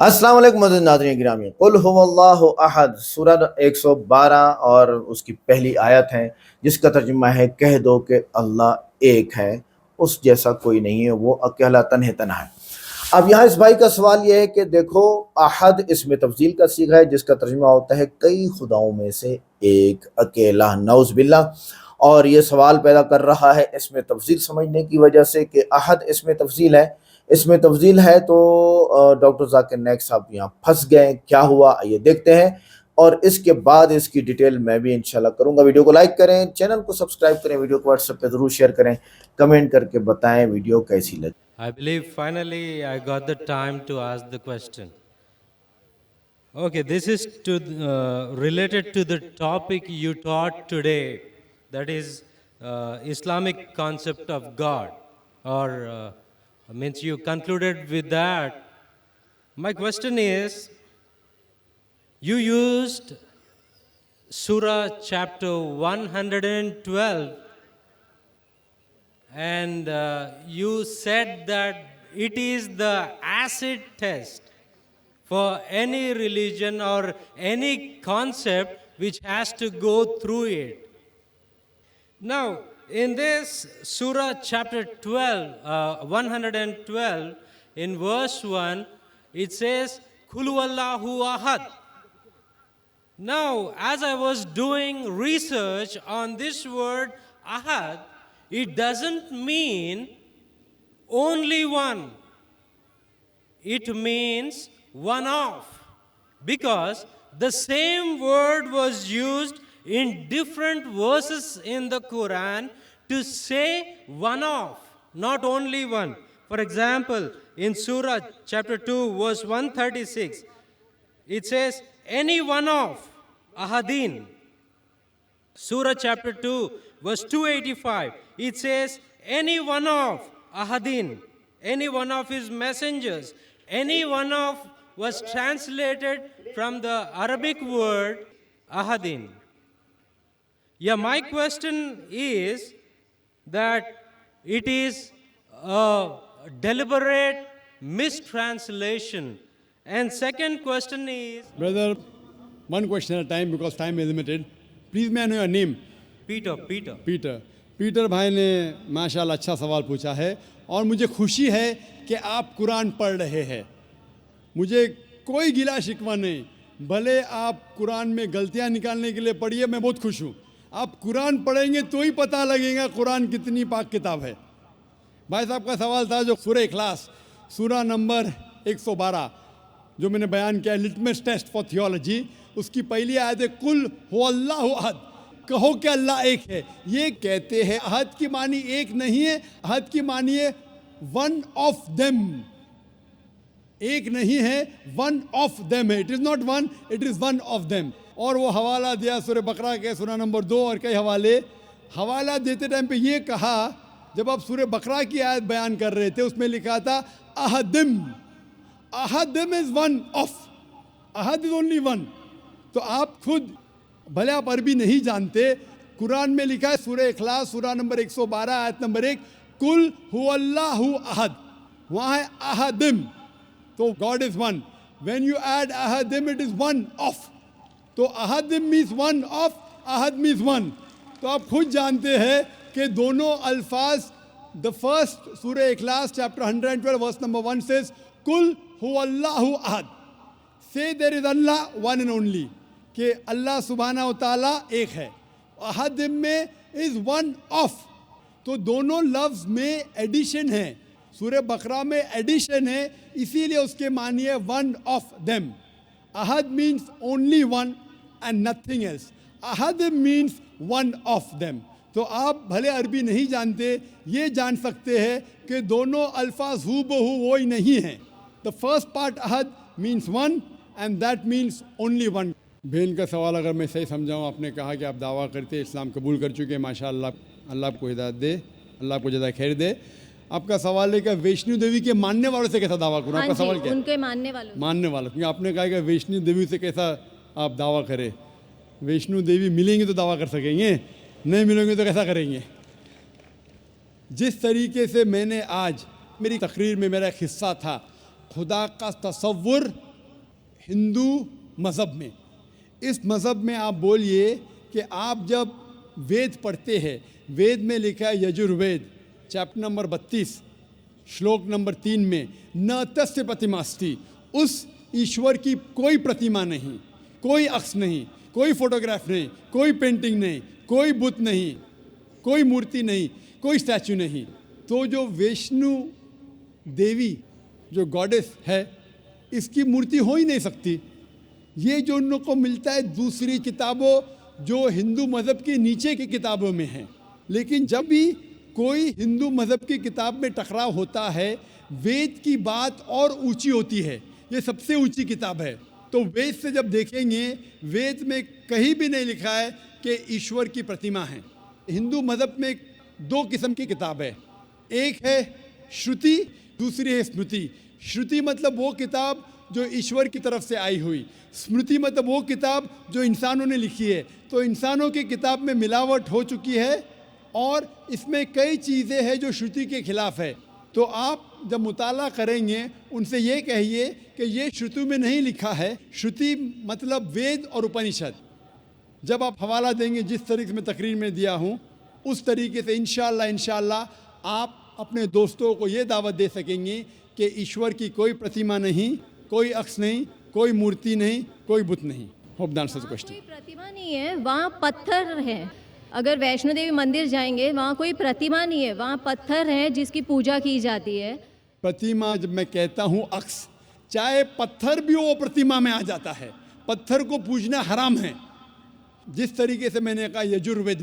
السلام علیکم معزز ناظرین گرامی، قل هو اللہ احد سورہ 112 اور اس کی پہلی آیت ہے جس کا ترجمہ ہے کہہ دو کہ اللہ ایک ہے، اس جیسا کوئی نہیں ہے، وہ اکیلا تنہا تنہا ہے۔ اب یہاں اس بھائی کا سوال یہ ہے کہ دیکھو احد اس میں تفضیل کا صیغہ ہے جس کا ترجمہ ہوتا ہے کئی خداؤں میں سے ایک، اکیلا، نعوذ باللہ۔ اور یہ سوال پیدا کر رہا ہے اس میں تفضیل سمجھنے کی وجہ سے کہ احد اس میں تفضیل ہے، اس میں تفضیل ہے تو ڈاکٹر ذاکر نائک صاحب یہاں پھنس گئے، کیا ہوا آئیے دیکھتے ہیں، اور اس کے بعد اس کی ڈیٹیل میں بھی انشاءاللہ کروں گا۔ ویڈیو کو لائک کریں، چینل کو سبسکرائب کریں، ویڈیو کو واٹس ایپ پہ ضرور شیئر کریں، کمنٹ کر کے بتائیں ویڈیو کیسی لگی۔ I believe finally I got the time to ask the question. Okay, this is related to the topic you taught today, that is Islamic concept of God, or means you concluded with that. My question is, you used Surah chapter 112, and you said that it is the acid test for any religion or any concept which has to go through it. Now, in this Surah chapter 112, in verse 1, it says, Kulu Allahu Ahad. Now, as I was doing research on this word Ahad, it doesn't mean only one. It means one of. Because the same word was used in different verses in the Quran to say one of, not only one. For example, in Surah chapter 2, verse 136, it says, any one of Ahadin. Surah chapter 2, verse 285, it says, any one of Ahadin, any one of his messengers, any one of was translated from the Arabic word Ahadin. Yeah, my question is that it is a deliberate mistranslation. And second question is, Brother, one question at a time because time is limited. Please may I know your name? Peter. Peter بھائی نے ماشاءاللہ اچھا سوال پوچھا ہے، اور مجھے خوشی ہے کہ آپ قرآن پڑھ رہے ہیں۔ مجھے کوئی گلا شکوہ نہیں، بھلے آپ قرآن میں غلطیاں نکالنے کے لیے پڑھیے، میں بہت خوش ہوں۔ آپ قرآن پڑھیں گے تو ہی پتہ لگے گا قرآن کتنی پاک کتاب ہے۔ بھائی صاحب کا سوال تھا جو سورہ اخلاص، سورہ نمبر 112 جو میں نے بیان کیا ہے، لٹمس ٹیسٹ فار تھیولوجی، اس کی پہلی آیت ہے قل هو اللہ احد، کہو کہ اللہ ایک ہے۔ یہ کہتے ہیں احد کی معنی ایک نہیں ہے، احد کی معنی ہے ون آف دیم، ایک نہیں ہے، ون آف دیم ہے، it is not one, it is one of them. اور وہ حوالہ دیا سورہ بقرہ کے سورہ نمبر 2 اور کئی حوالہ دیتے ٹائم پہ یہ کہا، جب آپ سورہ بقرہ کی آیت بیان کر رہے تھے اس میں لکھا تھا احدم، احدم از ون آف، احد از اونلی ون۔ تو آپ خود بھلے آپ عربی نہیں جانتے، قرآن میں لکھا ہے سورہ اخلاص سورہ نمبر 112 آیت نمبر 1، قل هو اللہ احد، وہاں ہے احدم، تو God is one. When you add ahadim, it is one of. تو ahadim means one of, ahad means one. تو آپ خود جانتے ہیں کہ دونوں الفاظ، the first سورہ اخلاص chapter 112 verse number 1 says قل هو اللہ احد، say there is Allah one and only، کہ اللہ سبحانہ و تعالیٰ ایک ہے۔ احدم میں is one of، تو دونوں لفظ میں ایڈیشن ہے، سورہ بقرہ میں ایڈیشن ہے، اسی لیے اس کے معنی ہے ون آف دیم۔ احد means only one and nothing else, احد مینس ون آف دیم۔ تو آپ بھلے عربی نہیں جانتے، یہ جان سکتے ہیں کہ دونوں الفاظ ہو بہو وہی نہیں ہیں۔ دا فرسٹ پارٹ احد means one and that means only one. بہن کا سوال اگر میں صحیح سمجھاؤں، آپ نے کہا کہ آپ دعویٰ کرتے اسلام قبول کر چکے، ماشاء اللہ، اللہ آپ کو ہدایت دے، اللہ آپ کو جزائے خیر دے۔ آپ کا سوال ہے کہ ویشنو دیوی کے ماننے والوں سے کیسا دعویٰ کروں؟ آپ کا سوال کیا ہے؟ ان کے ماننے والوں، کیونکہ آپ نے کہا کہ ویشنو دیوی سے کیسا آپ دعویٰ کریں؟ ویشنو دیوی ملیں گے تو دعویٰ کر سکیں گے، نہیں ملیں گے تو کیسا کریں گے؟ جس طریقے سے میں نے آج میری تقریر میں میرا ایک حصہ تھا خدا کا تصور ہندو مذہب میں. اس مذہب میں آپ بولیے کہ آپ جب وید پڑھتے ہیں, وید میں لکھا ہے یجروید چیپٹر نمبر 32 شلوک نمبر 3 میں نہ تسیہ پرتیماستی, اس ایشور کی کوئی پرتیما نہیں, کوئی عکس نہیں, کوئی فوٹوگراف نہیں, کوئی پینٹنگ نہیں, کوئی بت نہیں, کوئی مورتی نہیں, کوئی اسٹیچو نہیں. تو جو ویشنو دیوی جو گاڈس ہے اس کی مورتی ہو ہی نہیں سکتی. یہ جو ان کو ملتا ہے دوسری کتابوں جو ہندو مذہب کے نیچے کی کتابوں میں ہیں. لیکن جب بھی کوئی ہندو مذہب کی کتاب میں ٹکراؤ ہوتا ہے, وید کی بات اور اونچی ہوتی ہے, یہ سب سے اونچی کتاب ہے. تو وید سے جب دیکھیں گے, وید میں کہیں بھی نہیں لکھا ہے کہ ایشور کی پرتیما ہے. ہندو مذہب میں 2 قسم کی کتاب ہے, ایک ہے شروتی, دوسری ہے اسمرتی. شروتی مطلب وہ کتاب جو ایشور کی طرف سے آئی ہوئی, اسمرتی مطلب وہ کتاب جو انسانوں نے لکھی ہے. تو انسانوں کی کتاب میں ملاوٹ ہو چکی ہے اور اس میں کئی چیزیں ہیں جو شروتی کے خلاف ہے. تو آپ جب مطالعہ کریں گے ان سے یہ کہیے کہ یہ شروتی میں نہیں لکھا ہے. شروتی مطلب وید اور اپنشد. جب آپ حوالہ دیں گے جس طریقے سے میں تقریر میں دیا ہوں اس طریقے سے انشاءاللہ آپ اپنے دوستوں کو یہ دعوت دے سکیں گے کہ ایشور کی کوئی پرتیما نہیں, کوئی عکس نہیں, کوئی مورتی نہیں, کوئی بت نہیں. Hope the answers the question. کوئی پرتیما نہیں ہے, وہاں پتھر ہیں. اگر ویشنو دیوی مندر جائیں گے وہاں کوئی پرتیما نہیں ہے, وہاں پتھر ہیں جس کی پوجا کی جاتی ہے. پرتیما جب میں کہتا ہوں عکس, چاہے پتھر بھی ہو وہ پرتیما میں آ جاتا ہے. پتھر کو پوجنا حرام ہے. جس طریقے سے میں نے کہا یجروید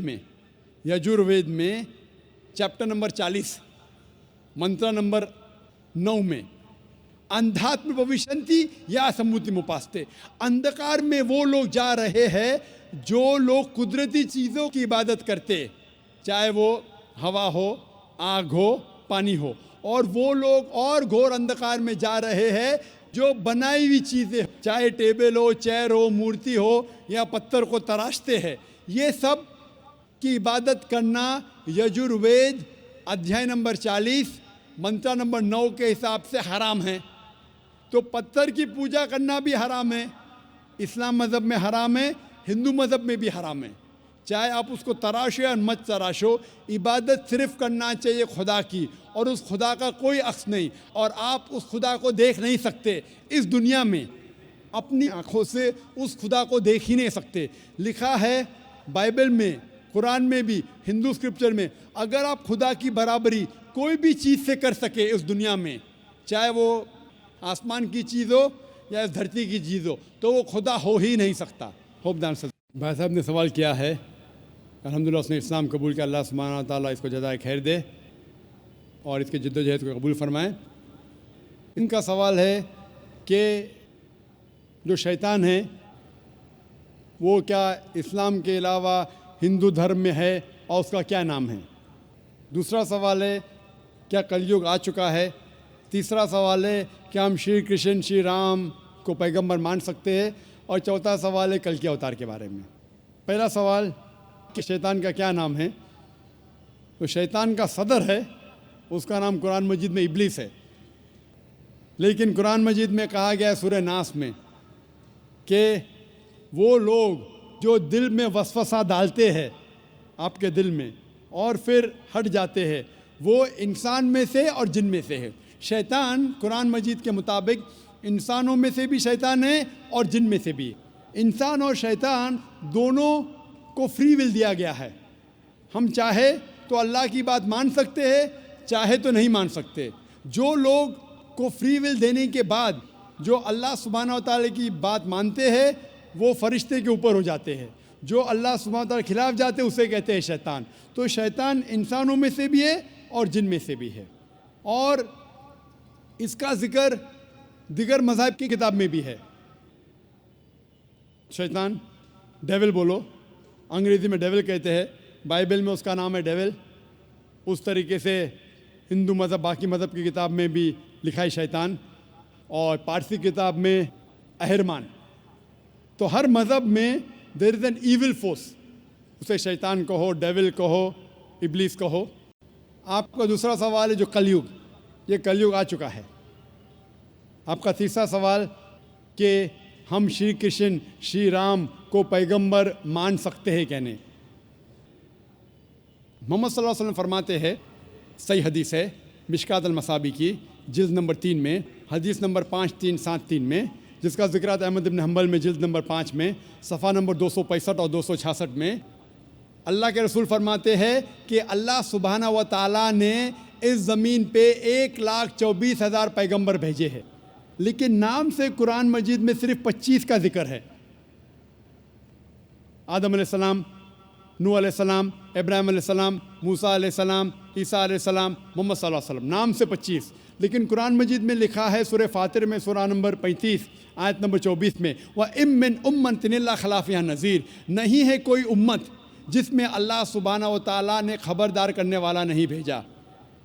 میں چیپٹر نمبر 40 منتر نمبر 9 میں اندھاتم بھوشنتی یا سموتی مپاستے, اندھکار میں وہ لوگ جا رہے ہیں جو لوگ قدرتی چیزوں کی عبادت کرتے, چاہے وہ ہوا ہو, آگ ہو, پانی ہو, اور وہ لوگ اور گھور اندھکار میں جا رہے ہیں جو بنائی ہوئی چیزیں, چاہے ٹیبل ہو, چیئر ہو, مورتی ہو یا پتھر کو تراشتے ہیں. یہ سب کی عبادت کرنا یجروید ادھیائے نمبر 40 منتر نمبر 9 کے حساب سے حرام ہے. تو پتھر کی پوجا کرنا بھی حرام ہے. اسلام مذہب میں حرام ہے, ہندو مذہب میں بھی حرام ہے. چاہے آپ اس کو تراشو یا مت تراشو, عبادت صرف کرنا چاہیے خدا کی, اور اس خدا کا کوئی عکس نہیں, اور آپ اس خدا کو دیکھ نہیں سکتے اس دنیا میں, اپنی آنکھوں سے اس خدا کو دیکھ ہی نہیں سکتے. لکھا ہے بائبل میں, قرآن میں بھی, ہندو اسکرپچر میں, اگر آپ خدا کی برابری کوئی بھی چیز سے کر سکے اس دنیا میں, چاہے وہ آسمان کی چیز ہو یا اس دھرتی کی چیز ہو, تو وہ خدا ہو ہی نہیں سکتا. ہوپ دان سر بھائی صاحب نے سوال کیا ہے, الحمدللہ اس نے اسلام قبول کیا, اللہ سبحانہ تعالیٰ اس کو جزائے خیر دے اور اس کے جد و جہد کو قبول فرمائے. ان کا سوال ہے کہ جو شیطان ہے وہ کیا اسلام کے علاوہ ہندو دھرم میں ہے اور اس کا کیا نام ہے. دوسرا سوال ہے کیا کلیوگ آ چکا ہے. تیسرا سوال ہے کیا ہم شری کرشن شری رام کو پیغمبر مان سکتے ہیں. اور چوتھا سوال ہے کل کے اوتار کے بارے میں. پہلا سوال کہ شیطان کا کیا نام ہے. تو شیطان کا صدر ہے, اس کا نام قرآن مجید میں ابلیس ہے. لیکن قرآن مجید میں کہا گیا ہے سورہ ناس میں کہ وہ لوگ جو دل میں وسوسہ ڈالتے ہیں آپ کے دل میں اور پھر ہٹ جاتے ہیں, وہ انسان میں سے اور جن میں سے ہے. شیطان قرآن مجید کے مطابق انسانوں میں سے بھی شیطان ہے اور جن میں سے بھی. انسان اور شیطان دونوں کو فری ول دیا گیا ہے. ہم چاہے تو اللہ کی بات مان سکتے ہیں, چاہے تو نہیں مان سکتے. جو لوگ کو فری ول دینے کے بعد جو اللہ سبحانہ و تعالیٰ کی بات مانتے ہیں وہ فرشتے کے اوپر ہو جاتے ہیں, جو اللہ سبحانہ و تعالیٰ کے خلاف جاتے ہیں اسے کہتے ہیں شیطان. تو شیطان انسانوں میں سے بھی ہے اور جن میں سے بھی ہے, اور اس کا ذکر دیگر مذاہب کی کتاب میں بھی ہے. شیطان ڈیول بولو, انگریزی میں ڈیول کہتے ہیں, بائبل میں اس کا نام ہے ڈیول. اس طریقے سے ہندو مذہب باقی مذہب کی کتاب میں بھی لکھا ہے شیطان, اور پارسی کتاب میں اہرمان. تو ہر مذہب میں دیر از این ایول فورس, اسے شیطان کہو, ڈیول کہو, ابلیس کہو. آپ کا دوسرا سوال ہے جو کلیوگ, یہ کلیوگ آ چکا ہے. آپ کا تیسرا سوال کہ ہم شری کرشن شری رام کو پیغمبر مان سکتے ہیں کیا نہیں؟ محمد صلی اللہ علیہ وسلم فرماتے ہیں، صحیح حدیث ہے مشکات المصابی کی جلد نمبر 3 میں، حدیث نمبر 5373 میں، جس کا ذکر ہے احمد بن حنبل میں جلد نمبر 5 میں، صفحہ نمبر 265 اور 266 میں۔ اللہ کے رسول فرماتے ہیں کہ اللہ سبحانہ و تعالیٰ نے اس زمین پہ 1,24,000 پیغمبر بھیجے ہیں، لیکن نام سے قرآن مجید میں صرف 25 کا ذکر ہے۔ آدم علیہ السلام، نوح علیہ السلام، ابراہیم علیہ السلام، موسیٰ علیہ السلام، عیسیٰ علیہ السلام، محمد صلی اللہ علیہ وسلم، نام سے 25، لیکن قرآن مجید میں لکھا ہے سورہ فاطر میں سورہ نمبر 35 آیت نمبر 24 میں، وَإِن مِّنْ أُمَّةٍ إِلَّا خَلَا فِيهَا نَذِيرٌ، نہیں ہے کوئی امت جس میں اللہ سبحانہ و تعالیٰ نے خبردار کرنے والا نہیں بھیجا۔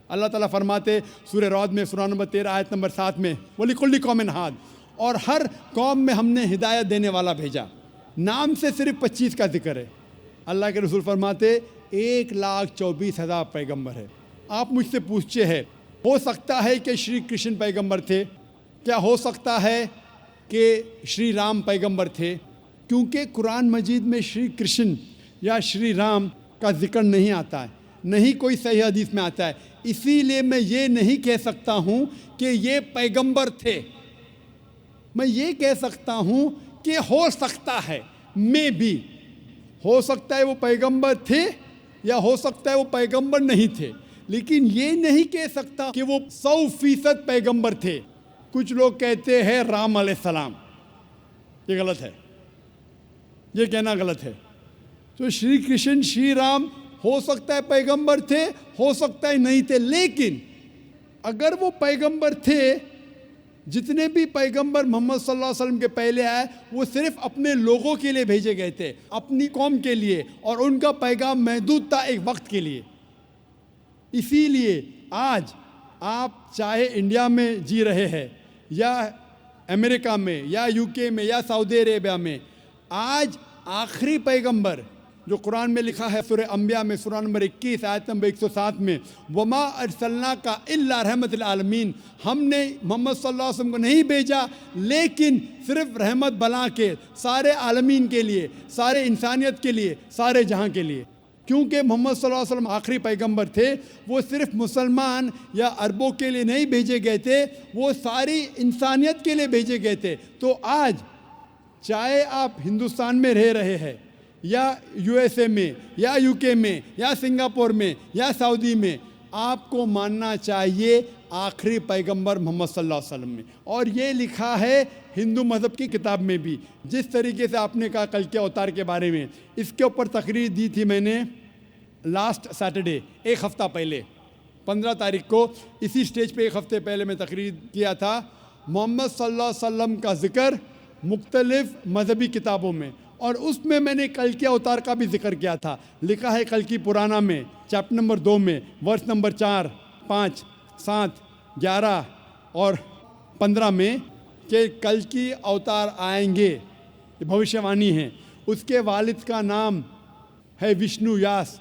اللہ تعالیٰ فرماتے سورہ رعد میں سورہ نمبر 13 آیت نمبر 7 میں، وَلِكُلِّ قَوْمٍ هَادٍ، اور ہر قوم میں ہم نے ہدایت دینے والا بھیجا۔ نام سے صرف 25 کا ذکر ہے۔ اللہ کے رسول فرماتے 1,24,000 پیغمبر ہے۔ آپ مجھ سے پوچھتے ہیں، ہو سکتا ہے کہ شری کرشن پیغمبر تھے؟ کیا ہو سکتا ہے کہ شری رام پیغمبر تھے؟ کیونکہ قرآن مجید میں شری کرشن یا شری رام کا ذکر نہیں آتا ہے، نہیں کوئی صحیح حدیث میں آتا ہے، اسی لیے میں یہ نہیں کہہ سکتا ہوں کہ یہ پیغمبر تھے۔ میں یہ کہہ سکتا ہوں کہ ہو سکتا ہے، میں بھی ہو سکتا ہے وہ پیغمبر تھے یا ہو سکتا ہے وہ پیغمبر نہیں تھے، لیکن یہ نہیں کہہ سکتا کہ وہ 100% پیغمبر تھے۔ کچھ لوگ کہتے ہیں رام علیہ السلام، یہ غلط ہے، یہ کہنا غلط ہے۔ تو شری کرشن شری رام ہو سکتا ہے پیغمبر تھے، ہو سکتا ہے نہیں تھے، لیکن اگر وہ پیغمبر تھے، جتنے بھی پیغمبر محمد صلی اللہ علیہ وسلم کے پہلے آئے وہ صرف اپنے لوگوں کے لیے بھیجے گئے تھے، اپنی قوم کے لیے، اور ان کا پیغام محدود تھا ایک وقت کے لیے۔ اسی لیے آج آپ چاہے انڈیا میں جی رہے ہیں یا امریکہ میں یا UK میں یا سعودی عربیہ میں، آج آخری پیغمبر جو قرآن میں لکھا ہے سورہ انبیاء میں سورہ نمبر 21 آیت نمبر 107 میں، وَمَا أَرْسَلْنَاكَ إِلَّا رَحْمَةً لِلْعَالَمِينَ، ہم نے محمد صلی اللہ علیہ وسلم کو نہیں بھیجا لیکن صرف رحمت بنا کے سارے عالمین کے لیے، سارے انسانیت کے لیے، سارے جہاں کے لیے۔ کیونکہ محمد صلی اللہ علیہ وسلم آخری پیغمبر تھے، وہ صرف مسلمان یا عربوں کے لیے نہیں بھیجے گئے تھے، وہ ساری انسانیت کے لیے بھیجے گئے تھے۔ تو آج چاہے آپ ہندوستان میں رہ رہے ہیں یا USA میں یا UK میں یا سنگاپور میں یا سعودی میں، آپ کو ماننا چاہیے آخری پیغمبر محمد صلی اللہ علیہ وسلم میں، اور یہ لکھا ہے ہندو مذہب کی کتاب میں بھی۔ جس طریقے سے آپ نے کہا کل کے اوتار کے بارے میں، اس کے اوپر تقریر دی تھی میں نے لاسٹ سیٹرڈے، ایک ہفتہ پہلے 15 تاریخ کو، اسی سٹیج پہ ایک ہفتے پہلے میں تقریر کیا تھا۔ محمد صلی اللہ علیہ وسلم کا ذکر مختلف مذہبی کتابوں میں، اور اس میں میں نے کل کے اوتار کا بھی ذکر کیا تھا۔ لکھا ہے کل کی پرانا میں چیپٹر نمبر 2 میں ورس نمبر 4، 5، 7، 11 اور 15 میں کہ کل کی اوتار آئیں گے، یہ بھوشیہ وانی ہے۔ اس کے والد کا نام ہے وشنو یاس،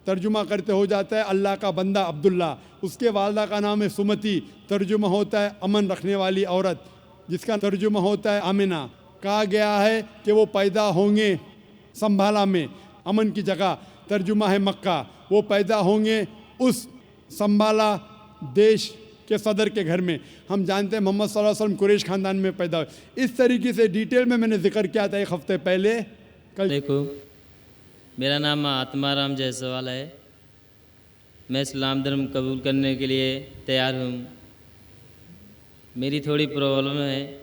ترجمہ کرتے ہو جاتا ہے اللہ کا بندہ عبداللہ۔ اس کے والدہ کا نام ہے سمتی، ترجمہ ہوتا ہے امن رکھنے والی عورت، جس کا ترجمہ ہوتا ہے آمنہ۔ کہا گیا ہے کہ وہ پیدا ہوں گے سنبھالا میں، امن کی جگہ، ترجمہ ہے مکہ۔ وہ پیدا ہوں گے اس سنبھالا دیش کے صدر کے گھر میں۔ ہم جانتے ہیں محمد صلی اللہ علیہ وسلم قریش خاندان میں پیدا ہوئے۔ اس طریقے سے ڈیٹیل میں نے ذکر کیا تھا ایک ہفتے پہلے۔ دیکھو، میرا نام آتما رام جیسوال ہے، میں اسلام دھرم قبول کرنے کے لیے تیار ہوں۔ میری تھوڑی پرابلم ہے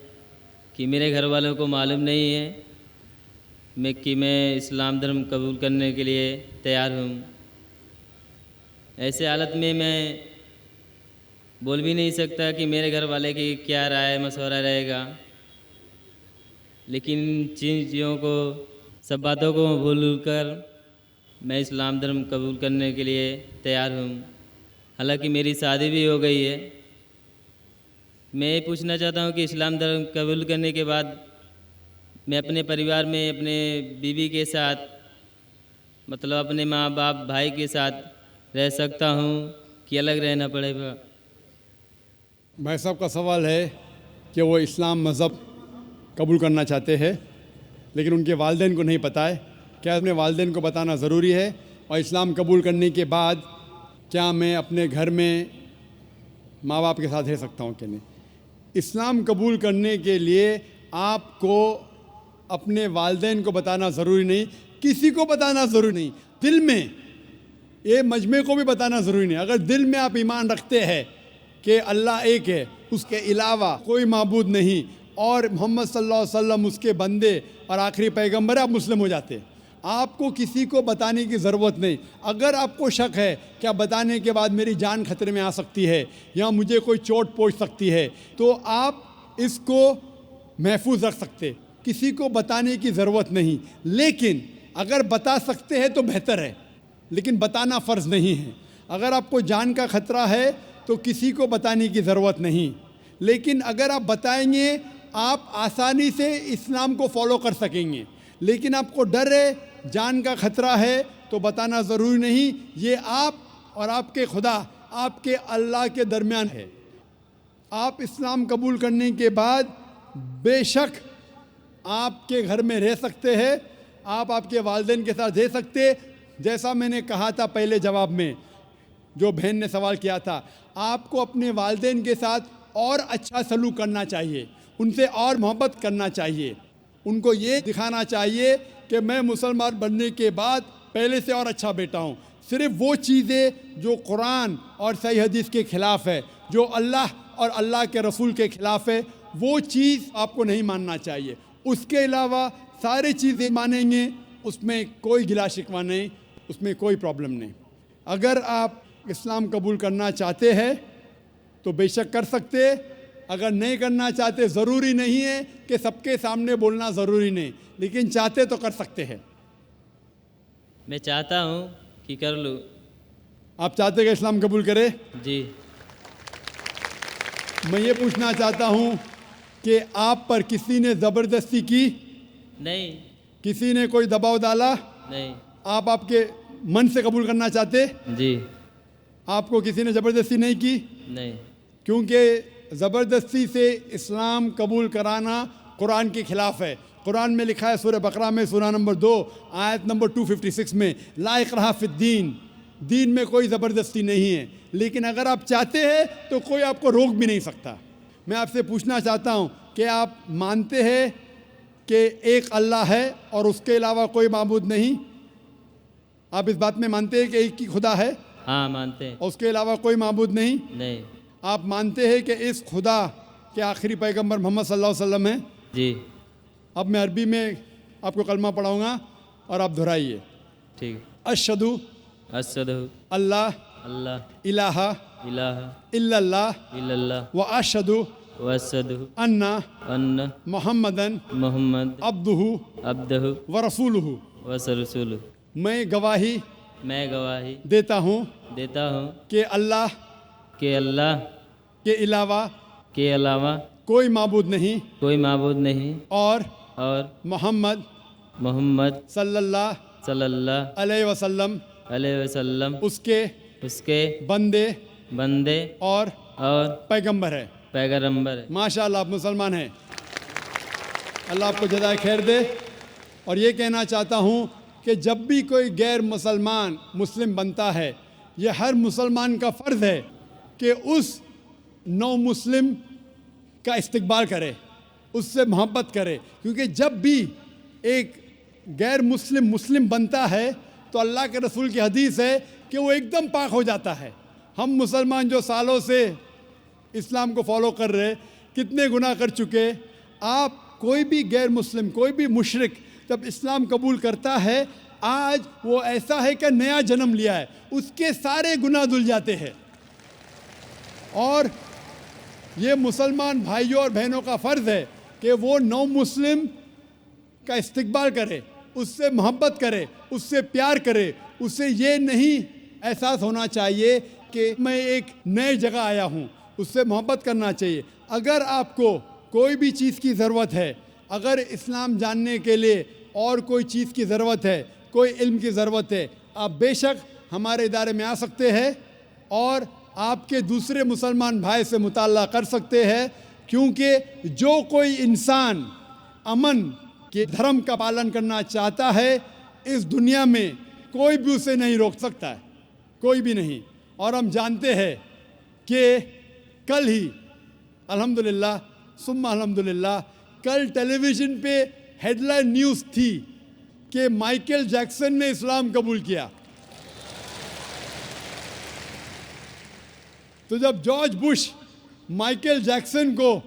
کہ میرے گھر والوں کو معلوم نہیں ہے کہ میں اسلام دھرم قبول کرنے کے لیے تیار ہوں۔ ایسے حالت میں بول بھی نہیں سکتا کہ میرے گھر والے کی کیا رائے مشورہ رہے گا، لیکن چیزوں کو، سب باتوں کو بھول کر میں اسلام دھرم قبول کرنے کے لیے تیار ہوں۔ حالانکہ میری شادی بھی ہو گئی ہے۔ میں یہ پوچھنا چاہتا ہوں کہ اسلام دھرم قبول کرنے کے بعد میں اپنے پریوار میں اپنے بیوی کے ساتھ، مطلب اپنے ماں باپ بھائی کے ساتھ رہ سکتا ہوں کہ الگ رہنا پڑے گا؟ بھائی صاحب کا سوال ہے کہ وہ اسلام مذہب قبول کرنا چاہتے ہیں لیکن ان کے والدین کو نہیں پتہ ہے، کیا اپنے والدین کو بتانا ضروری ہے؟ اور اسلام قبول کرنے کے بعد کیا میں اپنے گھر میں ماں باپ کے ساتھ رہ سکتا ہوں کہ نہیں؟ اسلام قبول کرنے کے لیے آپ کو اپنے والدین کو بتانا ضروری نہیں، کسی کو بتانا ضروری نہیں، دل میں یہ مجمع کو بھی بتانا ضروری نہیں۔ اگر دل میں آپ ایمان رکھتے ہیں کہ اللہ ایک ہے، اس کے علاوہ کوئی معبود نہیں، اور محمد صلی اللہ علیہ وسلم اس کے بندے اور آخری پیغمبر ہے، آپ مسلم ہو جاتے ہیں۔ آپ کو کسی کو بتانے کی ضرورت نہیں۔ اگر آپ کو شک ہے کہ بتانے کے بعد میری جان خطرے میں آ سکتی ہے یا مجھے کوئی چوٹ پہنچ سکتی ہے، تو آپ اس کو محفوظ رکھ سکتے، کسی کو بتانے کی ضرورت نہیں۔ لیکن اگر بتا سکتے ہیں تو بہتر ہے، لیکن بتانا فرض نہیں ہے۔ اگر آپ کو جان کا خطرہ ہے تو کسی کو بتانے کی ضرورت نہیں، لیکن اگر آپ بتائیں گے آپ آسانی سے اسلام کو فالو کر سکیں گے۔ لیکن آپ کو ڈر ہے، جان کا خطرہ ہے، تو بتانا ضروری نہیں۔ یہ آپ اور آپ کے خدا، آپ کے اللہ کے درمیان ہے۔ آپ اسلام قبول کرنے کے بعد بے شک آپ کے گھر میں رہ سکتے ہیں، آپ کے والدین کے ساتھ رہ سکتے، جیسا میں نے کہا تھا پہلے جواب میں جو بہن نے سوال کیا تھا۔ آپ کو اپنے والدین کے ساتھ اور اچھا سلوک کرنا چاہیے، ان سے اور محبت کرنا چاہیے، ان کو یہ دکھانا چاہیے کہ میں مسلمان بننے کے بعد پہلے سے اور اچھا بیٹا ہوں۔ صرف وہ چیزیں جو قرآن اور صحیح حدیث کے خلاف ہے، جو اللہ اور اللہ کے رسول کے خلاف ہے، وہ چیز آپ کو نہیں ماننا چاہیے۔ اس کے علاوہ سارے چیزیں مانیں گے، اس میں کوئی گلا شکوہ نہیں، اس میں کوئی پرابلم نہیں۔ اگر آپ اسلام قبول کرنا چاہتے ہیں تو بے شک کر سکتے، اگر نہیں کرنا چاہتے ضروری نہیں ہے کہ سب کے سامنے بولنا ضروری نہیں، لیکن چاہتے تو کر سکتے ہیں۔ میں چاہتا ہوں کہ کر لوں۔ آپ چاہتے کہ اسلام قبول کرے؟ جی۔ میں یہ پوچھنا چاہتا ہوں کہ آپ پر کسی نے زبردستی کی؟ نہیں۔ کسی نے کوئی دباؤ ڈالا؟ نہیں۔ آپ کے من سے قبول کرنا چاہتے؟ جی۔ آپ کو کسی نے زبردستی نہیں کی؟ نہیں۔ کیونکہ زبردستی سے اسلام قبول کرانا قرآن کے خلاف ہے۔ قرآن میں لکھا ہے سورہ بقرہ میں سورہ نمبر 2 آیت نمبر 256 میں، لا اکراہ فی الدین، دین میں کوئی زبردستی نہیں ہے۔ لیکن اگر آپ چاہتے ہیں تو کوئی آپ کو روک بھی نہیں سکتا۔ میں آپ سے پوچھنا چاہتا ہوں کہ آپ مانتے ہیں کہ ایک اللہ ہے اور اس کے علاوہ کوئی معبود نہیں؟ آپ اس بات میں مانتے ہیں کہ ایک ہی خدا ہے ہاں مانتے ہیں۔ اور اس کے علاوہ کوئی معبود نہیں؟ نہیں۔ آپ مانتے ہیں کہ اس خدا کے آخری پیغمبر محمد صلی اللہ علیہ وسلم ہیں؟ جی۔ اب میں عربی میں آپ کو کلمہ پڑھاؤں گا اور آپ دہرائیے۔ ٹھیک۔ اشہدو اشہد اللہ اللہ الہ الہ الا اللہ الا اللہ و اشہدو واشہد ان ان محمدن محمد عبدہ عبدہ و رسولہ۔ ورسولہ۔ میں گواہی میں گواہی دیتا ہوں دیتا ہوں کہ اللہ کہ اللہ کے علاوہ کے علاوہ کوئی معبود نہیں کوئی معبود نہیں اور اور محمد محمد صلی اللہ صلی اللہ علیہ وسلم علیہ وسلم اس کے بندے بندے اور اور پیغمبر ہے۔ پیغمبر ہے۔ ماشاء اللہ آپ مسلمان ہیں، اللہ آپ کو جزائے خیر دے۔ اور یہ کہنا چاہتا ہوں کہ جب بھی کوئی غیر مسلمان مسلم بنتا ہے، یہ ہر مسلمان کا فرض ہے کہ اس نو مسلم کا استقبال کرے، اس سے محبت کرے، کیونکہ جب بھی ایک غیر مسلم مسلم بنتا ہے تو اللہ کے رسول کی حدیث ہے کہ وہ ایک دم پاک ہو جاتا ہے۔ ہم مسلمان جو سالوں سے اسلام کو فالو کر رہے، کتنے گناہ کر چکے۔ آپ کوئی بھی غیر مسلم، کوئی بھی مشرک جب اسلام قبول کرتا ہے، آج وہ ایسا ہے کہ نیا جنم لیا ہے، اس کے سارے گناہ دھل جاتے ہیں۔ اور یہ مسلمان بھائیوں اور بہنوں کا فرض ہے کہ وہ نو مسلم کا استقبال کرے، اس سے محبت کرے، اس سے پیار کرے، اس سے یہ نہیں احساس ہونا چاہیے کہ میں ایک نئے جگہ آیا ہوں، اس سے محبت کرنا چاہیے۔ اگر آپ کو کوئی بھی چیز کی ضرورت ہے، اگر اسلام جاننے کے لیے اور کوئی چیز کی ضرورت ہے، کوئی علم کی ضرورت ہے، آپ بے شک ہمارے ادارے میں آ سکتے ہیں اور آپ کے دوسرے مسلمان بھائی سے مطالعہ کر سکتے ہیں، کیونکہ جو کوئی انسان امن کے دھرم کا پالن کرنا چاہتا ہے، اس دنیا میں کوئی بھی اسے نہیں روک سکتا ہے، کوئی بھی نہیں۔ اور ہم جانتے ہیں کہ کل ہی الحمدللہ ثم الحمدللہ کل ٹیلی ویژن پہ ہیڈ لائن نیوز تھی کہ مائیکل جیکسن نے اسلام قبول کیا۔ تو جب جارج بش مائیکل جیکسن کو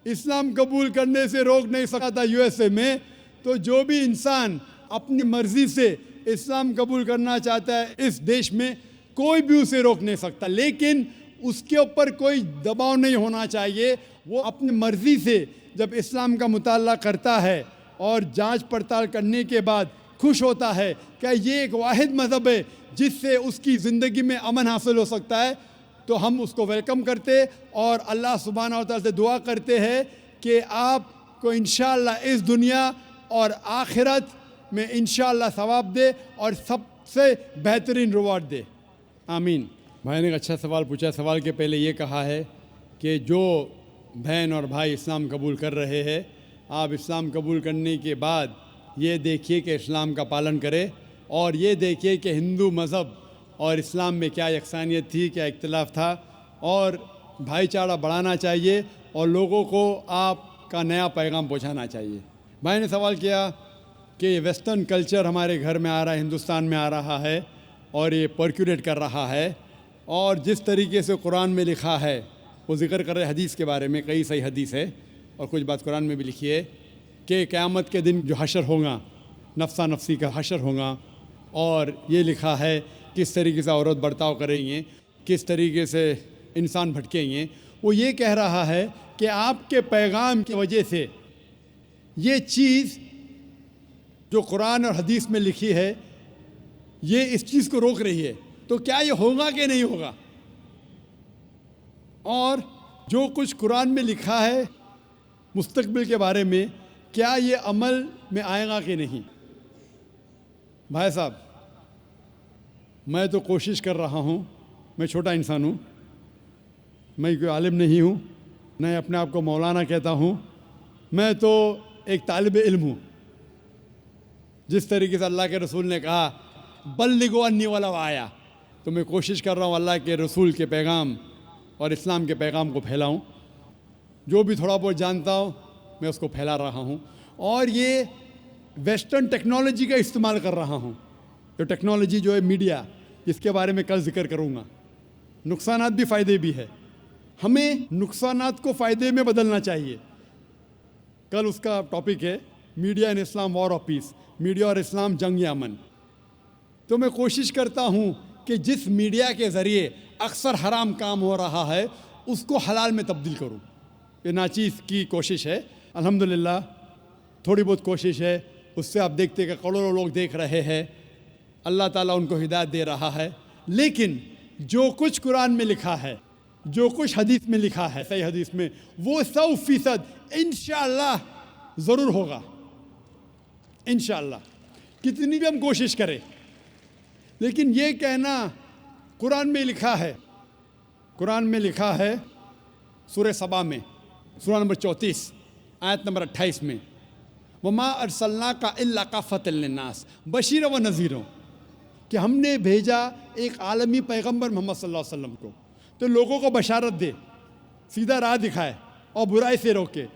اسلام قبول کرنے سے روک نہیں سکا تھا یو ایس اے میں، تو جو بھی انسان اپنی مرضی سے اسلام قبول کرنا چاہتا ہے اس دیش میں، کوئی بھی اسے روک نہیں سکتا، لیکن اس کے اوپر کوئی دباؤ نہیں ہونا چاہیے۔ وہ اپنی مرضی سے جب اسلام کا مطالعہ کرتا ہے اور جانچ پڑتال کرنے کے بعد خوش ہوتا ہے کہ یہ ایک واحد مذہب ہے جس سے اس کی زندگی میں امن حاصل ہو سکتا ہے، تو ہم اس کو ویلکم کرتے اور اللہ سبحانہ و تعالیٰ سے دعا کرتے ہیں کہ آپ کو انشاءاللہ اس دنیا اور آخرت میں انشاءاللہ ثواب دے اور سب سے بہترین ریوارڈ دے، آمین۔ بھائی نے ایک اچھا سوال پوچھا۔ سوال کے پہلے یہ کہا ہے کہ جو بہن اور بھائی اسلام قبول کر رہے ہیں، آپ اسلام قبول کرنے کے بعد یہ دیکھیے کہ اسلام کا پالن کرے، اور یہ دیکھیے کہ ہندو مذہب اور اسلام میں کیا یکسانیت تھی، کیا اختلاف تھا، اور بھائی چارہ بڑھانا چاہیے اور لوگوں کو آپ کا نیا پیغام پہنچانا چاہیے۔ بھائی نے سوال کیا کہ یہ ویسٹرن کلچر ہمارے گھر میں آ رہا ہے، ہندوستان میں آ رہا ہے اور یہ پرکولیٹ کر رہا ہے، اور جس طریقے سے قرآن میں لکھا ہے وہ ذکر کر رہے حدیث کے بارے میں، کئی صحیح حدیث ہے اور کچھ بات قرآن میں بھی لکھی ہے کہ قیامت کے دن جو حشر ہوگا نفسا نفسی کا حشر ہوگا، اور یہ لکھا ہے کس طریقے سے عورت برتاؤ کریں گے، کس طریقے سے انسان بھٹکیں گے۔ وہ یہ کہہ رہا ہے کہ آپ کے پیغام کی وجہ سے یہ چیز جو قرآن اور حدیث میں لکھی ہے یہ اس چیز کو روک رہی ہے، تو کیا یہ ہوگا کہ نہیں ہوگا؟ اور جو کچھ قرآن میں لکھا ہے مستقبل کے بارے میں، کیا یہ عمل میں آئے گا کہ نہیں؟ بھائی صاحب، میں تو کوشش کر رہا ہوں، میں چھوٹا انسان ہوں، میں کوئی عالم نہیں ہوں، نہ اپنے آپ کو مولانا کہتا ہوں، میں تو ایک طالب علم ہوں۔ جس طریقے سے اللہ کے رسول نے کہا بلغوا انی ولو آیا، تو میں کوشش کر رہا ہوں اللہ کے رسول کے پیغام اور اسلام کے پیغام کو پھیلاؤں۔ جو بھی تھوڑا بہت جانتا ہوں میں اس کو پھیلا رہا ہوں، اور یہ ویسٹرن ٹیکنالوجی کا استعمال کر رہا ہوں۔ جو ٹیکنالوجی جو ہے میڈیا، جس کے بارے میں کل ذکر کروں گا، نقصانات بھی فائدے بھی ہے، ہمیں نقصانات کو فائدے میں بدلنا چاہیے۔ کل اس کا ٹاپک ہے media in Islam war of peace, media اور اسلام جنگ امن۔ تو میں کوشش کرتا ہوں کہ جس میڈیا کے ذریعے اکثر حرام کام ہو رہا ہے اس کو حلال میں تبدیل کروں۔ یہ ناچیز کی کوشش ہے، الحمدللہ تھوڑی بہت کوشش ہے، اس سے آپ دیکھتے کہ کروڑوں لوگ دیکھ رہے ہیں، اللہ تعالیٰ ان کو ہدایت دے رہا ہے۔ لیکن جو کچھ قرآن میں لکھا ہے، جو کچھ حدیث میں لکھا ہے، صحیح حدیث میں، وہ 100% انشاءاللہ ضرور ہوگا، انشاءاللہ، کتنی بھی ہم کوشش کریں۔ لیکن یہ کہنا قرآن میں لکھا ہے، قرآن میں لکھا ہے سورہ سبا میں، سورہ نمبر 34 آیت نمبر 28 میں، وما ارسلناک الا کافۃ للناس بشیر و نذیر، کہ ہم نے بھیجا ایک عالمی پیغمبر محمد صلی اللہ علیہ وسلم کو، تو لوگوں کو بشارت دے، سیدھا راہ دکھائے اور برائی سے روکے۔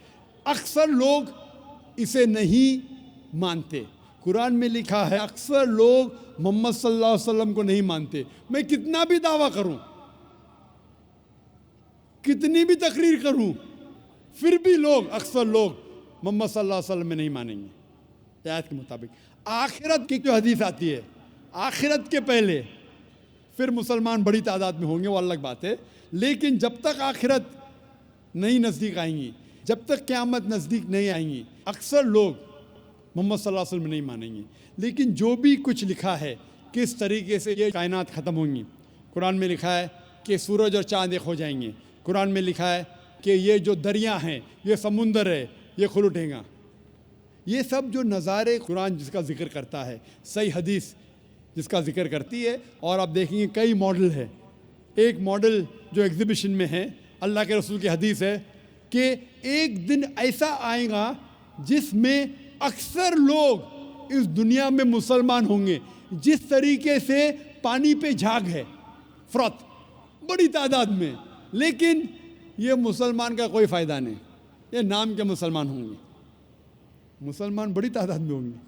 اکثر لوگ اسے نہیں مانتے۔ قرآن میں لکھا ہے اکثر لوگ محمد صلی اللہ علیہ وسلم کو نہیں مانتے۔ میں کتنا بھی دعویٰ کروں، کتنی بھی تقریر کروں، پھر بھی اکثر لوگ محمد صلی اللہ علیہ وسلم میں نہیں مانیں گے آیت کے مطابق۔ آخرت کی جو حدیث آتی ہے، آخرت کے پہلے پھر مسلمان بڑی تعداد میں ہوں گے، وہ الگ بات ہے، لیکن جب تک آخرت نہیں نزدیک آئیں گی، جب تک قیامت نزدیک نہیں آئیں گی، اکثر لوگ محمد صلی اللہ علیہ وسلم میں نہیں مانیں گے۔ لیکن جو بھی کچھ لکھا ہے کس طریقے سے یہ کائنات ختم ہوں گی، قرآن میں لکھا ہے کہ سورج اور چاند ایک ہو جائیں گے، قرآن میں لکھا ہے کہ یہ جو دریا ہیں، یہ سمندر ہے، یہ کھل اٹھے گا۔ یہ سب جو نظارے قرآن جس کا ذکر کرتا ہے، صحیح حدیث جس کا ذکر کرتی ہے، اور آپ دیکھیں گے کئی ماڈل ہے۔ ایک ماڈل جو ایگزیبیشن میں ہے، اللہ کے رسول کی حدیث ہے کہ ایک دن ایسا آئے گا جس میں اکثر لوگ اس دنیا میں مسلمان ہوں گے. جس طریقے سے پانی پہ جھاگ ہے فرات بڑی تعداد میں, لیکن یہ مسلمان کا کوئی فائدہ نہیں, یہ نام کے مسلمان ہوں گے. مسلمان بڑی تعداد میں ہوں گے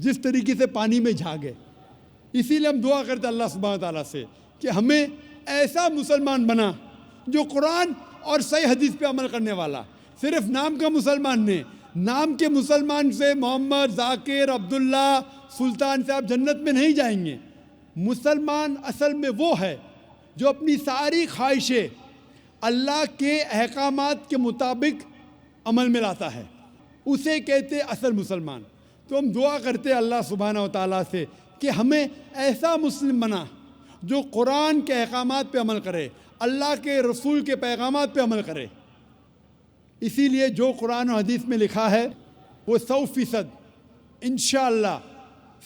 جس طریقے سے پانی میں جھاگ ہے. اسی لیے ہم دعا کرتے ہیں اللہ سبحانہ تعالیٰ سے کہ ہمیں ایسا مسلمان بنا جو قرآن اور صحیح حدیث پہ عمل کرنے والا. صرف نام کا مسلمان نہیں, نام کے مسلمان سے محمد, ذاکر, عبداللہ, سلطان سے آپ جنت میں نہیں جائیں گے. مسلمان اصل میں وہ ہے جو اپنی ساری خواہشیں اللہ کے احکامات کے مطابق عمل میں لاتا ہے, اسے کہتے اصل مسلمان. تو ہم دعا کرتے اللہ سبحانہ و تعالیٰ سے کہ ہمیں ایسا مسلم بنا جو قرآن کے احکامات پہ عمل کرے, اللہ کے رسول کے پیغامات پہ عمل کرے. اسی لیے جو قرآن و حدیث میں لکھا ہے وہ 100% انشاءاللہ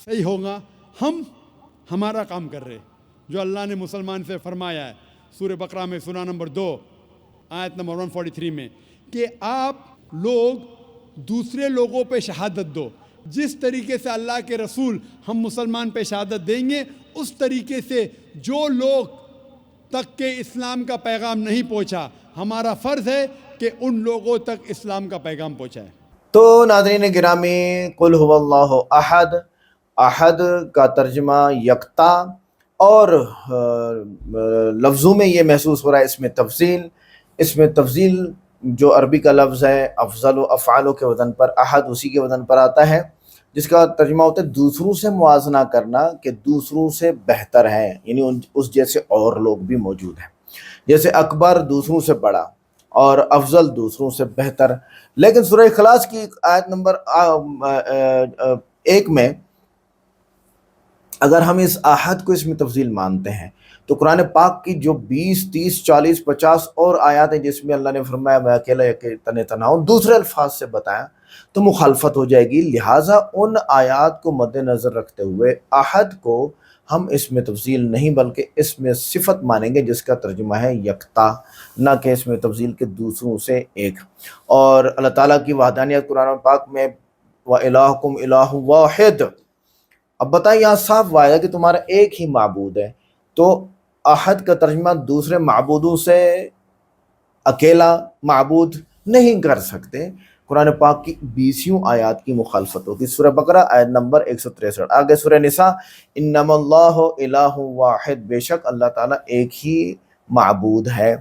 صحیح ہوگا. ہم ہمارا کام کر رہے جو اللہ نے مسلمان سے فرمایا ہے سورہ بقرہ میں سورہ نمبر 2 آیت نمبر 143 میں کہ آپ لوگ دوسرے لوگوں پہ شہادت دو. جس طریقے سے اللہ کے رسول ہم مسلمان پہ شہادت دیں گے, اس طریقے سے جو لوگ تک کہ اسلام کا پیغام نہیں پہنچا, ہمارا فرض ہے کہ ان لوگوں تک اسلام کا پیغام پہنچائے. تو ناظرین گرامی, قل هو اللہ احد, احد کا ترجمہ یکتا, اور لفظوں میں یہ محسوس ہو رہا ہے اس میں تفضیل جو عربی کا لفظ ہے افضل و افعال کے وزن پر, احد اسی کے وزن پر آتا ہے, جس کا ترجمہ ہوتا ہے دوسروں سے موازنہ کرنا کہ دوسروں سے بہتر ہے, یعنی اس جیسے اور لوگ بھی موجود ہیں. جیسے اکبر دوسروں سے بڑا اور افضل دوسروں سے بہتر. لیکن سورہ اخلاص کی آیت نمبر 1 میں اگر ہم اس احد کو اس میں تفضیل مانتے ہیں تو قرآن پاک کی جو 20, 30, 40, 50 اور آیات ہیں جس میں اللہ نے فرمایا میں اکیلا تنہا ہوں, دوسرے الفاظ سے بتایا تو مخالفت ہو جائے گی. لہٰذا ان آیات کو مد نظر رکھتے ہوئے احد کو ہم اس میں تفضیل نہیں بلکہ اس میں صفت مانیں گے جس کا ترجمہ ہے یکتا, نہ کہ اس میں تفضیل کے دوسروں سے ایک. اور اللہ تعالیٰ کی وحدانیت قرآن پاک میں وَإِلَٰهُكُمْ إِلَٰهٌ وَاحِدٌ, اب بتائیں یہاں صاف واضح ہے کہ تمہارا ایک ہی معبود ہے. تو احد کا ترجمہ دوسرے معبودوں سے اکیلا معبود نہیں کر سکتے. قرآن پاک کی 20 آیات کی مخالفت ہوگی. سورہ بقرہ آیت نمبر 163. آگے سورہ نساء انما اللہ الہ واحد, بے شک اللہ تعالیٰ ایک ہی معبود ہے.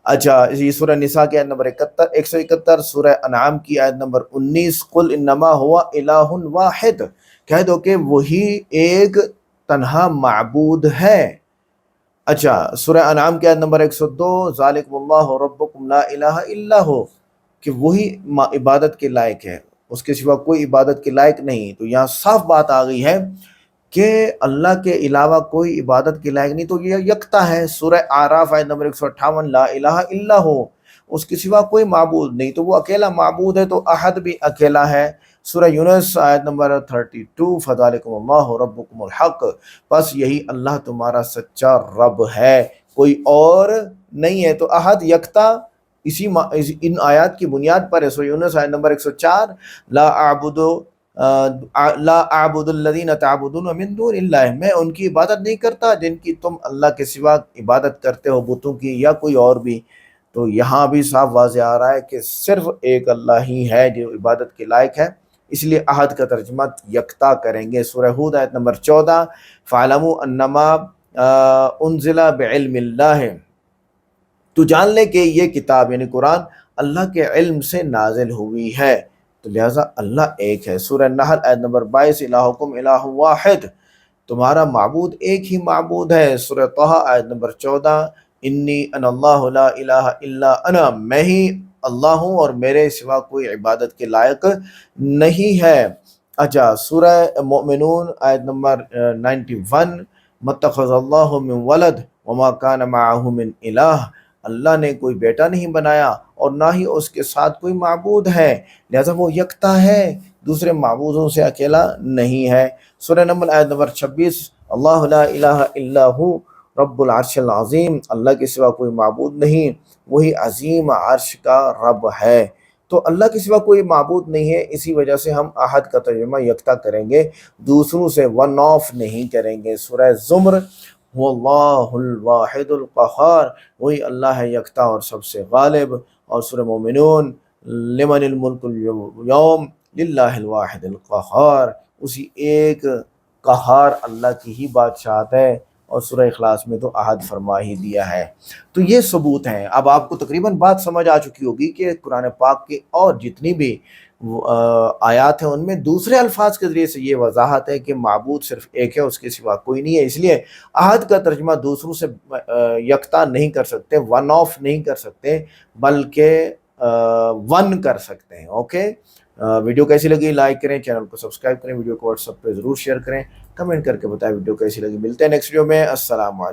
اچھا, یہ سورہ نساء کی آیت نمبر 171. سورہ انعام کی آیت نمبر 19 قل انما ہوا الہ واحد, کہہ دو کہ وہی ایک تنہا معبود ہے. اچھا, سورہ انعام کی آیت نمبر 102 ذالکم اللہ ربکم لا الہ الا ہو, کہ وہی عبادت کے لائق ہے, اس کے سوا کوئی عبادت کے لائق نہیں. تو یہاں صاف بات آ گئی ہے کہ اللہ کے علاوہ کوئی عبادت کے لائق نہیں, تو یہ یکتا ہے. سورہ اعراف آیت نمبر 158 لا الہ الا ہو, اس کے سوا کوئی معبود نہیں, تو وہ اکیلا معبود ہے, تو احد بھی اکیلا ہے. سورہ یونس آیت نمبر 32 فذالکم اللہ ربکم الحق, بس یہی اللہ تمہارا سچا رب ہے, کوئی اور نہیں ہے. تو احد یکتا ان آیات کی بنیاد پر ہے. سورہ یونس آیت نمبر 104 لا اعبد الذین تعبدون من دون اللہ, میں ان کی عبادت نہیں کرتا جن کی تم اللہ کے سوا عبادت کرتے ہو, بتوں کی یا کوئی اور بھی. تو یہاں بھی صاف واضح آ رہا ہے کہ صرف ایک اللہ ہی ہے جو عبادت کے لائق ہے, اس لیے احد کا ترجمہ یکتا کریں گے. سورہ ہود آیت نمبر 14 فَاعْلَمُوا أَنَّمَا أُنزِلَ بِعِلْمِ اللَّهِ, تو جان لے کہ یہ کتاب یعنی قرآن اللہ کے علم سے نازل ہوئی ہے, تو لہٰذا اللہ ایک ہے. سورہ نحل آیت نمبر 22 الہکم الہ واحد, تمہارا معبود ایک ہی معبود ہے. سورہ طہ آیت نمبر 14 انی انا اللہ لا الہ الا انا, میں ہی اللہ ہوں اور میرے سوا کوئی عبادت کے لائق نہیں ہے. اچھا, سورہ مومنون آیت نمبر 91 متخذ اللہ من ولد وما کان معہ من الہ, اللہ نے کوئی بیٹا نہیں بنایا اور نہ ہی اس کے ساتھ کوئی معبود ہے, لہذا وہ یکتا ہے, دوسرے معبودوں سے اکیلا نہیں ہے. سورہ نمل آیت نمبر 26 اللہ لا الہ الا ہو رب العرش العظیم, اللہ کے سوا کوئی معبود نہیں, وہی عظیم عرش کا رب ہے. تو اللہ کے سوا کوئی معبود نہیں ہے، اسی وجہ سے ہم احد کا ترجمہ یکتا کریں گے، دوسروں سے ون آف نہیں کریں گے۔ سورہ زمر، هو اللہ الواحد القہار، وہی اللہ ہے یکتا اور سب سے غالب۔ اور سورہ مومنون، لمن الملک اليوم للہ الواحد القہار، اسی ایک قہار اللہ کی ہی بادشاہت ہے۔ اور سورہ اخلاص میں تو احد فرما ہی دیا ہے۔ تو یہ ثبوت ہیں۔ اب آپ کو تقریباً بات سمجھ آ چکی ہوگی کہ قرآن پاک کے اور جتنی بھی آیات ہیں ان میں دوسرے الفاظ کے ذریعے سے یہ وضاحت ہے کہ معبود صرف ایک ہے، اس کے سوا کوئی نہیں ہے۔ اس لیے احد کا ترجمہ دوسروں سے یکتا نہیں کر سکتے، ون آف نہیں کر سکتے، بلکہ ون کر سکتے ہیں۔ اوکے، ویڈیو کیسی لگی لائک کریں، چینل کو سبسکرائب کریں، ویڈیو کو واٹس ایپ پہ ضرور شیئر کریں، کمنٹ کر کے بتائیں ویڈیو کیسی لگی۔ ملتے ہیں نیکسٹ ویڈیو میں، السلام علیکم۔